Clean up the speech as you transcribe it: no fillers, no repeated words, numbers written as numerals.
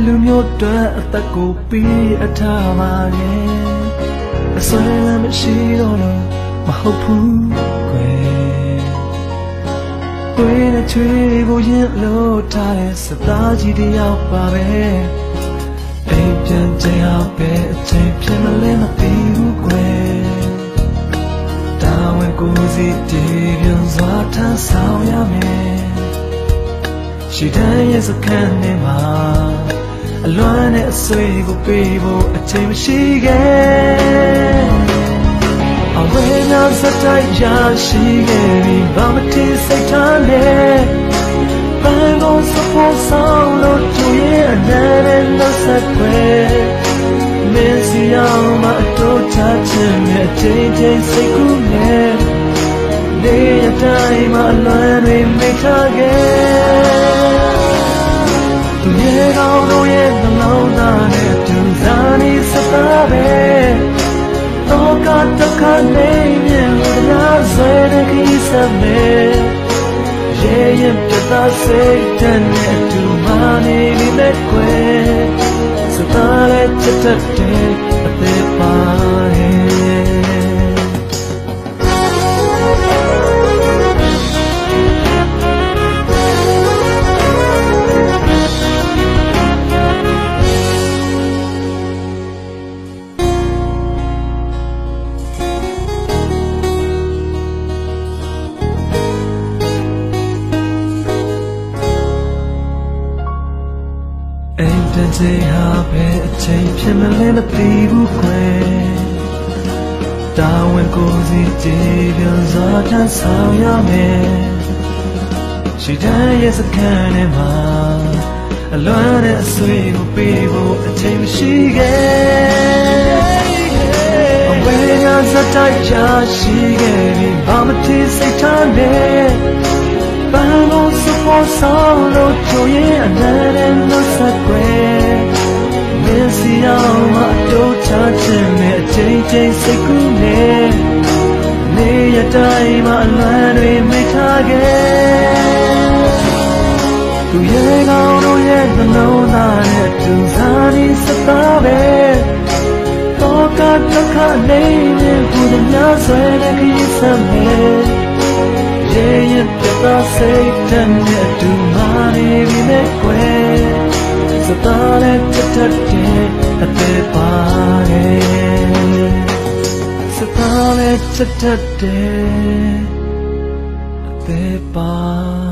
လူမျိုးတွေအသက်ကိုပြီးအထားပါရဲ့အစွဲလည်းမရှိတော့လို့မဟုတ်ဘူးကွယ်သွေးနဲ့ချွေးကိုရင်လို့ထားတဲ့စသားကြီးတယောက်ပါပဲအိမ်ပြန်ကြရပဲအချိန်ဖြစ်မလဲမသိဘူးကွယ်တာဝန်ကိုစီတည်ပြန်စွာထမ်းဆောင်ရမယ်ရှိတဲ့ရဲ့စခန်းထဲမှာအလွမ်းနဲ့အဆွေကိုပေးဖို့အချိန်မရှိခဲ့အဝေးနောက်စတိုက်ရရှိခဲ့ပြီးဘာမထီစိတ်ထားနဲ့ပန်းကိုစဖို့ဆောင်လို့ကြွေအနည်းနဲ့နောက်ဆက်ခွဲမင်းစီအောင်မအတော့ချခြင်းနဲ့အချိန်ချင်းစိတ်ကူးနဲ့နေရတိုင်းမှာအလွမ်းတွေမိထားခဲ့သူရဲ့ကောင်းတို့ရဲ့နှလုံးသားနဲ့တူစားနေစတာပဲတော့ကတခါနေမြင်လို့များဆွဲတဲ့ခီးစမဲရဲ့ရင်ပြတ်စိတ်နဲ့တူမနေလိမ့်မယ်ခွဲစတာရဲ့ချက်တဲ့အသေးပါတဲ့ချိန်ဟာပဲအချိန်ဖြစ်မလဲမသိဘူးခွဲတာဝန်ကိုစီတည်ပြန်စွာထမ်းဆောင်ရမယ်ရှိတဲ့ရဲ့စခန်းထဲမှာအလွမ်းနဲ့အဆွေကိုပေးဖို့အချိန်မရှိခဲ့အဝေးကစတိုက်ချရှိခဲ့ပြီးဘာမထီစိတ်ထားနဲ့ပန်းကိုစဖို့ဆောင်လို့ကြွေအနည်းနဲ့နောက်ဆက်ခွဲမင်းစီအောင်မတို့ချခြင်းနဲ့အချိန်ချင်းစိတ်ကူးနဲ့နေရတိုင်းမှာအလွမ်းတွေမိထားခဲ့သူရဲ့ကောင်းတို့ရဲ့နှလုံးသားနဲ့တူစားနေစတာပဲတော့ကတခါနေမြင်ဘူးတဲ့များဆွဲတဲ့ခီးစမဲရဲ့ရင်ပြတ်စိတ်နဲ့တူမနေပြီမဲ့ကွယ်စတာနဲ့ချက်တဲ့အသေးပါရဲ့စတာနဲ့ချက်တဲ့အသေးပါ